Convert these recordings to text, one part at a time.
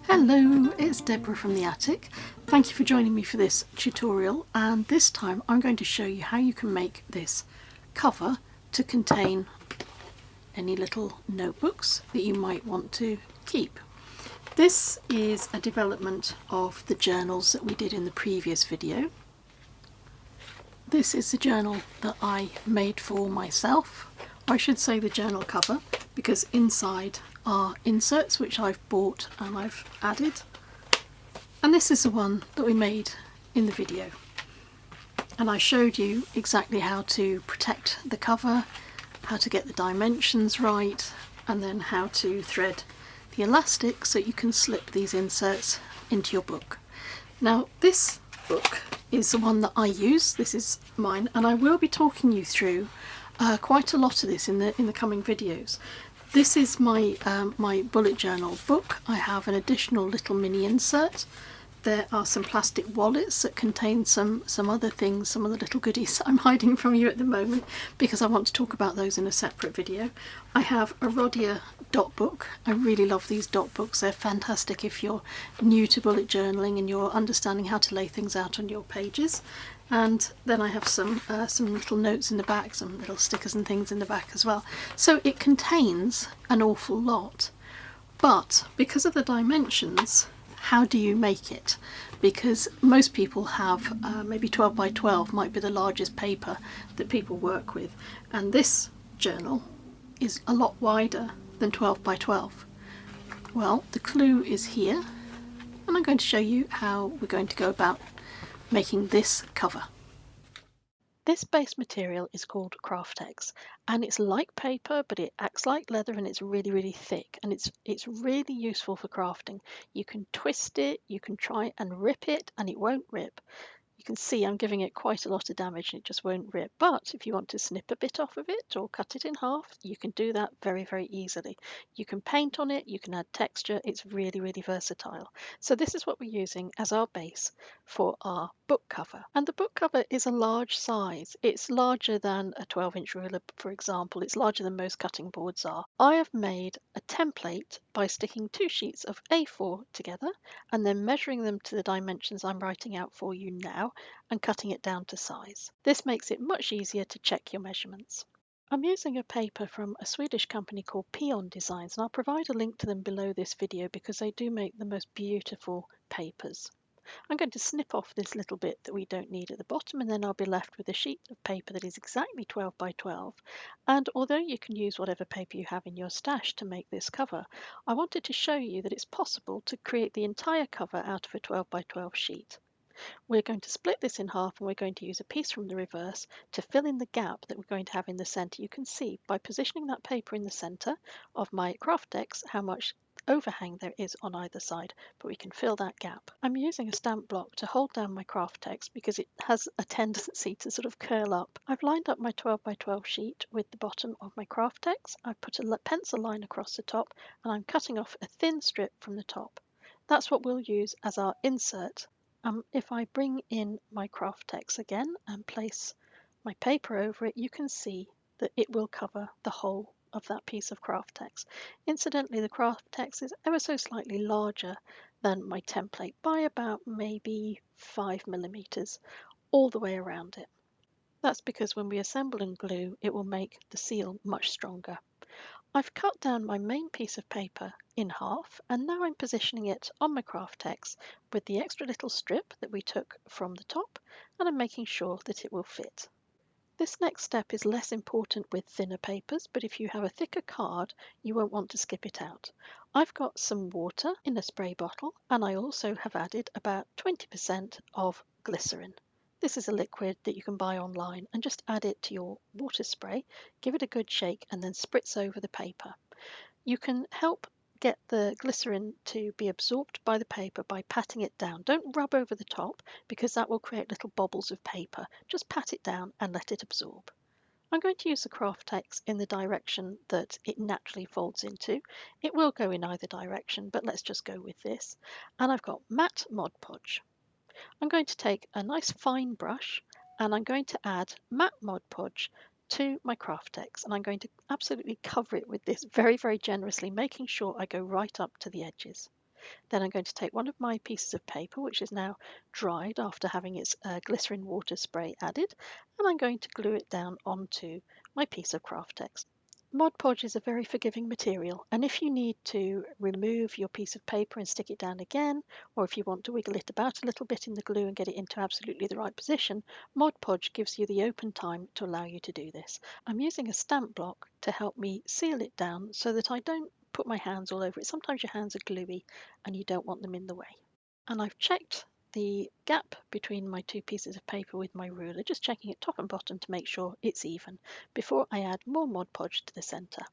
Hello, it's Deborah from the attic. Thank you for joining me for this tutorial, and this time I'm going to show you how you can make this cover to contain any little notebooks that you might want to keep. This is a development of the journals that we did in the previous video. This is the journal that I made for myself. I should say the journal cover, because inside are inserts which I've bought and I've added. And this is the one that we made in the video. And I showed you exactly how to protect the cover, how to get the dimensions right, and then how to thread the elastic so you can slip these inserts into your book. Now this book is the one that I use. This is mine, and I will be talking you through quite a lot of this in the coming videos. This is my my bullet journal book. I have an additional little mini insert. There are some plastic wallets that contain some other things, some of the little goodies I'm hiding from you at the moment because I want to talk about those in a separate video. I have a Rhodia dot book. I really love these dot books. They're fantastic if you're new to bullet journaling and you're understanding how to lay things out on your pages. And then I have some little notes in the back, some little stickers and things in the back as well. So it contains an awful lot, but because of the dimensions, how do you make it? Because most people have maybe 12 by 12 might be the largest paper that people work with, and this journal is a lot wider than 12 by 12. Well, the clue is here, and I'm going to show you how we're going to go about making this cover. This base material is called kraft, and it's like paper, but it acts like leather, and it's really thick, and it's really useful for crafting. You can twist it, you can try and rip it, and it won't rip. You can see I'm giving it quite a lot of damage and it just won't rip. But if you want to snip a bit off of it or cut it in half, you can do that very easily. You can paint on it, you can add texture. It's really versatile. So this is what we're using as our base for our book cover. And the book cover is a large size. It's larger than a 12-inch ruler, for example. It's larger than most cutting boards are. I have made a template by sticking 2 sheets of A4 together and then measuring them to the dimensions I'm writing out for you now and cutting it down to size. This makes it much easier to check your measurements. I'm using a paper from a Swedish company called Peon Designs, and I'll provide a link to them below this video because they do make the most beautiful papers. I'm going to snip off this little bit that we don't need at the bottom, and then I'll be left with a sheet of paper that is exactly 12 by 12. And although you can use whatever paper you have in your stash to make this cover, I wanted to show you that it's possible to create the entire cover out of a 12 by 12 sheet. We're going to split this in half, and we're going to use a piece from the reverse to fill in the gap that we're going to have in the centre. You can see by positioning that paper in the centre of my kraft how much overhang there is on either side, but we can fill that gap. I'm using a stamp block to hold down my kraft because it has a tendency to sort of curl up. I've lined up my 12 by 12 sheet with the bottom of my kraft. I've put a pencil line across the top, and I'm cutting off a thin strip from the top. That's what we'll use as our insert. If I bring in my kraft again and place my paper over it, you can see that it will cover the whole of that piece of kraft. Incidentally, the kraft is ever so slightly larger than my template by about maybe 5mm all the way around it. That's because when we assemble and glue, it will make the seal much stronger. I've cut down my main piece of paper in half, and now I'm positioning it on my kraft with the extra little strip that we took from the top, and I'm making sure that it will fit. This next step is less important with thinner papers, but if you have a thicker card, you won't want to skip it out. I've got some water in a spray bottle, and I also have added about 20% of glycerin. This is a liquid that you can buy online, and just add it to your water spray, give it a good shake, and then spritz over the paper. You can help get the glycerin to be absorbed by the paper by patting it down. Don't rub over the top because that will create little bobbles of paper. Just pat it down and let it absorb. I'm going to use the kraft in the direction that it naturally folds into. It will go in either direction, but let's just go with this. And I've got matte Mod Podge. I'm going to take a nice fine brush, and I'm going to add matte Mod Podge to my kraft and I'm going to absolutely cover it with this very generously, making sure I go right up to the edges. Then I'm going to take one of my pieces of paper, which is now dried after having its glycerin water spray added, and I'm going to glue it down onto my piece of kraft text. Mod Podge is a very forgiving material, and if you need to remove your piece of paper and stick it down again, or if you want to wiggle it about a little bit in the glue and get it into absolutely the right position, Mod Podge gives you the open time to allow you to do this. I'm using a stamp block to help me seal it down so that I don't put my hands all over it. Sometimes your hands are gluey and you don't want them in the way. And I've checked the gap between my two pieces of paper with my ruler, just checking it top and bottom to make sure it's even before I add more Mod Podge to the centre.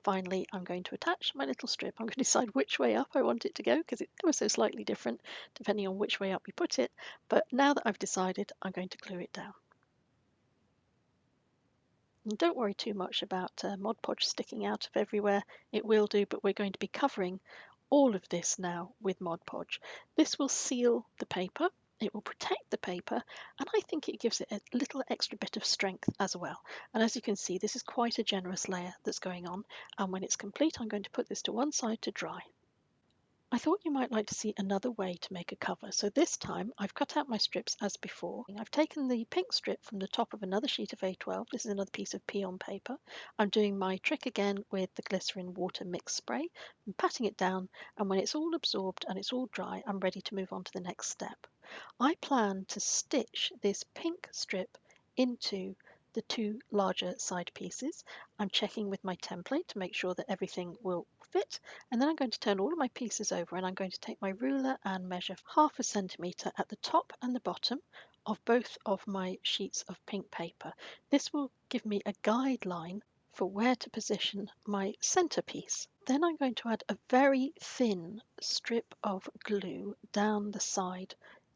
Finally, I'm going to attach my little strip. I'm going to decide which way up I want it to go because it's ever so slightly different depending on which way up you put it. But now that I've decided, I'm going to glue it down. And don't worry too much about Mod Podge sticking out of everywhere. It will do, but we're going to be covering all of this now with Mod Podge. This will seal the paper, it will protect the paper, and I think it gives it a little extra bit of strength as well. And as you can see, this is quite a generous layer that's going on, and when it's complete, I'm going to put this to one side to dry. I thought you might like to see another way to make a cover, so this time I've cut out my strips as before. I've taken the pink strip from the top of another sheet of A12, this is another piece of peon paper. I'm doing my trick again with the glycerin water mix spray. I'm patting it down, and when it's all absorbed and it's all dry, I'm ready to move on to the next step. I plan to stitch this pink strip into the two larger side pieces. I'm checking with my template to make sure that everything will fit, and then I'm going to turn all of my pieces over and I'm going to take my ruler and measure 1/2 centimetre at the top and the bottom of both of my sheets of pink paper. This will give me a guideline for where to position my centerpiece. Then I'm going to add a very thin strip of glue down the side,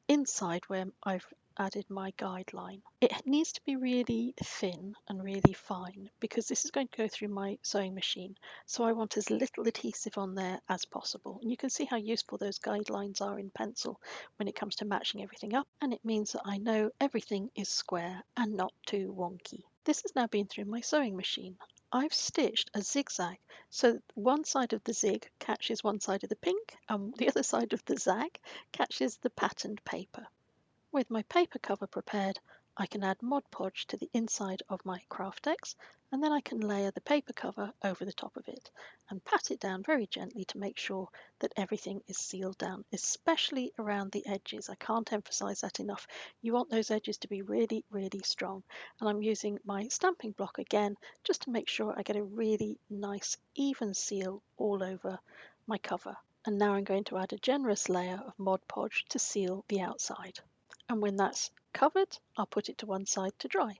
inside where I've added my guideline. It needs to be really thin and really fine because this is going to go through my sewing machine, so I want as little adhesive on there as possible. And you can see how useful those guidelines are in pencil when it comes to matching everything up, and it means that I know everything is square and not too wonky. This has now been through my sewing machine. I've stitched a zigzag so that one side of the zig catches one side of the pink and the other side of the zag catches the patterned paper. With my paper cover prepared, I can add Mod Podge to the inside of my Craftex, and then I can layer the paper cover over the top of it and pat it down very gently to make sure that everything is sealed down, especially around the edges. I can't emphasize that enough. You want those edges to be really, really strong. And I'm using my stamping block again just to make sure I get a really nice even seal all over my cover. And now I'm going to add a generous layer of Mod Podge to seal the outside. And when that's covered, I'll put it to one side to dry.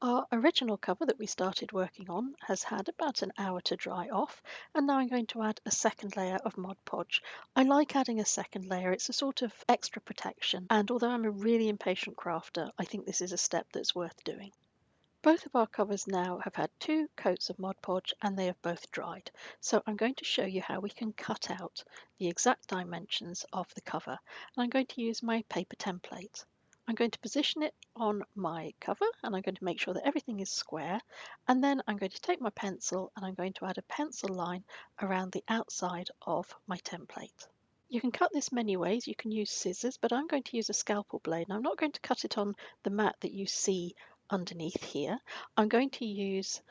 Our original cover that we started working on has had about an hour to dry off, and now I'm going to add a second layer of Mod Podge. I like adding a second layer, it's a sort of extra protection, and although I'm a really impatient crafter, I think this is a step that's worth doing. Both of our covers now have had 2 coats of Mod Podge and they have both dried. So I'm going to show you how we can cut out the exact dimensions of the cover. And I'm going to use my paper template. I'm going to position it on my cover and I'm going to make sure that everything is square. And then I'm going to take my pencil and I'm going to add a pencil line around the outside of my template. You can cut this many ways. You can use scissors, but I'm going to use a scalpel blade. And I'm not going to cut it on the mat that you see underneath here. I'm going to use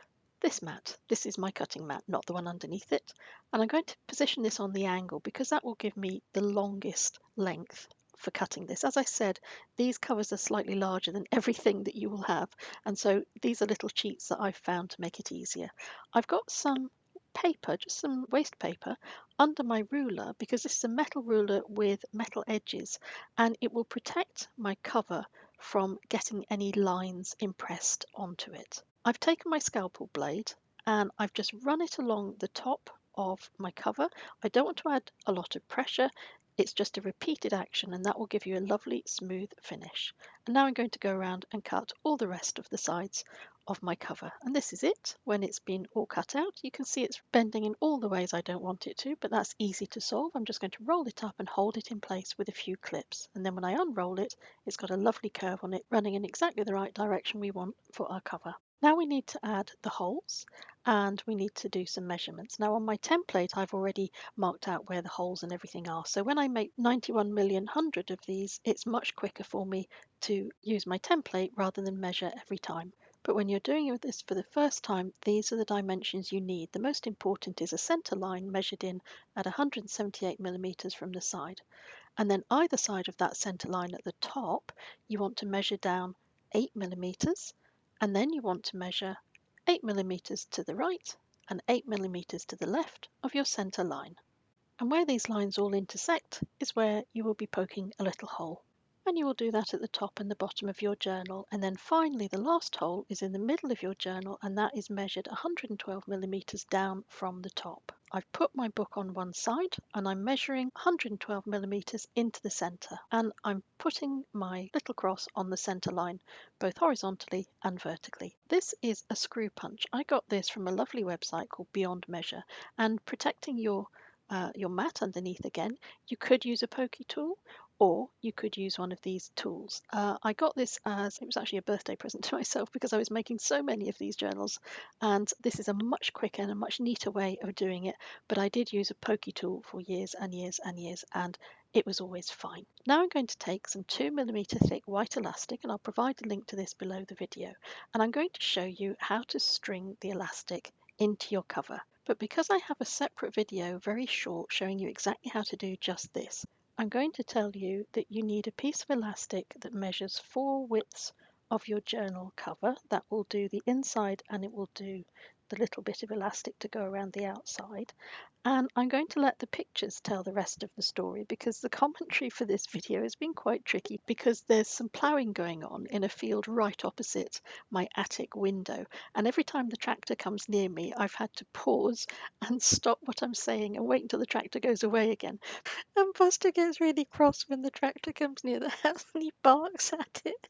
this mat. This is my cutting mat, not the one underneath it. And I'm going to position this on the angle because that will give me the longest length for cutting this. As I said, these covers are slightly larger than everything that you will have. And so these are little cheats that I've found to make it easier. I've got some paper, just some waste paper, under my ruler because this is a metal ruler with metal edges and it will protect my cover from getting any lines impressed onto it. I've taken my scalpel blade and I've just run it along the top of my cover. I don't want to add a lot of pressure. It's just a repeated action and that will give you a lovely smooth finish. And now I'm going to go around and cut all the rest of the sides of my cover. And this is it when it's been all cut out. You can see it's bending in all the ways I don't want it to, but that's easy to solve. I'm just going to roll it up and hold it in place with a few clips. And then when I unroll it, it's got a lovely curve on it running in exactly the right direction we want for our cover. Now we need to add the holes and we need to do some measurements. Now on my template I've already marked out where the holes and everything are, so when I make 91,100,000 of these it's much quicker for me to use my template rather than measure every time. But when you're doing this for the first time, these are the dimensions you need. The most important is a centre line measured in at 178 mm from the side. And then either side of that centre line at the top, you want to measure down 8 mm, and then you want to measure 8 mm to the right and 8 mm to the left of your centre line. And where these lines all intersect is where you will be poking a little hole. And you will do that at the top and the bottom of your journal. And then finally the last hole is in the middle of your journal, and that is measured 112 mm down from the top. I've put my book on one side and I'm measuring 112 mm into the centre, and I'm putting my little cross on the centre line both horizontally and vertically. This is a screw punch. I got this from a lovely website called Beyond Measure, and protecting your mat underneath again, you could use a pokey tool or you could use one of these tools. I got this as, it was actually a birthday present to myself because I was making so many of these journals, and this is a much quicker and a much neater way of doing it, but I did use a pokey tool for years and years and years, and it was always fine. Now I'm going to take some 2 mm thick white elastic, and I'll provide a link to this below the video, and I'm going to show you how to string the elastic into your cover. But because I have a separate video, very short, showing you exactly how to do just this, I'm going to tell you that you need a piece of elastic that measures 4 widths of your journal cover. That will do the inside and it will do the little bit of elastic to go around the outside. And I'm going to let the pictures tell the rest of the story, because the commentary for this video has been quite tricky because there's some ploughing going on in a field right opposite my attic window, and every time the tractor comes near me I've had to pause and stop what I'm saying and wait until the tractor goes away again. And Buster gets really cross when the tractor comes near the house and he barks at it.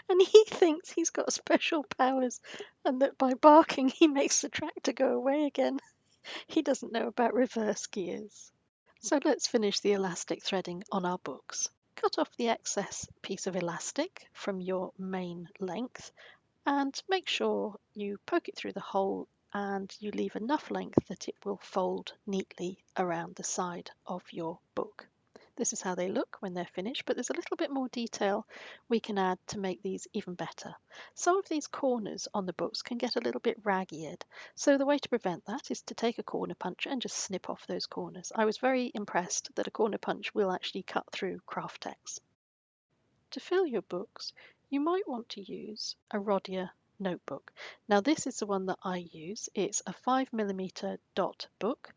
And he thinks he's got special powers and that by barking he makes the tractor go away again. He doesn't know about reverse gears. So let's finish the elastic threading on our books. Cut off the excess piece of elastic from your main length and make sure you poke it through the hole and you leave enough length that it will fold neatly around the side of your book. This is how they look when they're finished, but there's a little bit more detail we can add to make these even better. Some of these corners on the books can get a little bit ragged, so the way to prevent that is to take a corner puncher and just snip off those corners. I was very impressed that a corner punch will actually cut through kraft text. To fill your books, you might want to use a Rhodia notebook. Now this is the one that I use. It's a 5mm dot book,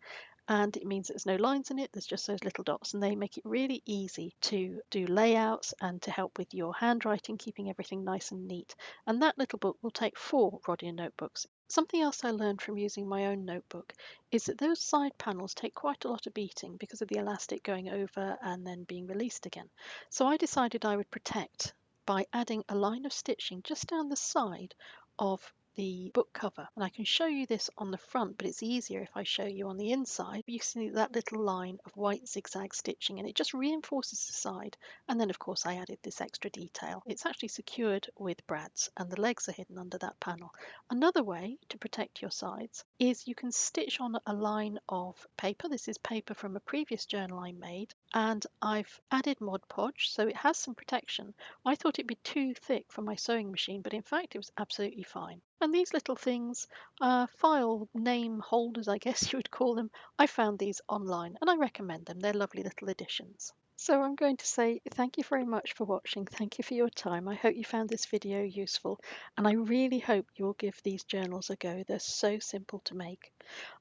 and it means there's no lines in it, there's just those little dots, and they make it really easy to do layouts and to help with your handwriting, keeping everything nice and neat. And that little book will take 4 Rhodia notebooks. Something else I learned from using my own notebook is that those side panels take quite a lot of beating because of the elastic going over and then being released again. So I decided I would protect by adding a line of stitching just down the side of the book cover, and I can show you this on the front, but it's easier if I show you on the inside. You see that little line of white zigzag stitching, and it just reinforces the side. And then of course I added this extra detail. It's actually secured with brads and the legs are hidden under that panel. Another way to protect your sides is you can stitch on a line of paper. This is paper from a previous journal I made, and I've added Mod Podge, so it has some protection. I thought it'd be too thick for my sewing machine, but in fact it was absolutely fine. And these little things, file name holders I guess you would call them, I found these online and I recommend them. They're lovely little additions. So I'm going to say thank you very much for watching. Thank you for your time. I hope you found this video useful, and I really hope you will give these journals a go. They're so simple to make.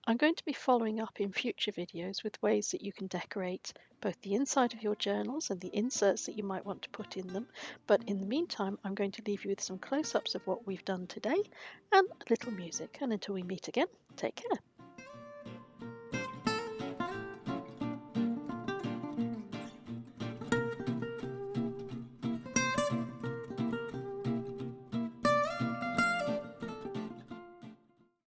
I'm going to be following up in future videos with ways that you can decorate both the inside of your journals and the inserts that you might want to put in them. But in the meantime, I'm going to leave you with some close-ups of what we've done today and a little music. And until we meet again, take care.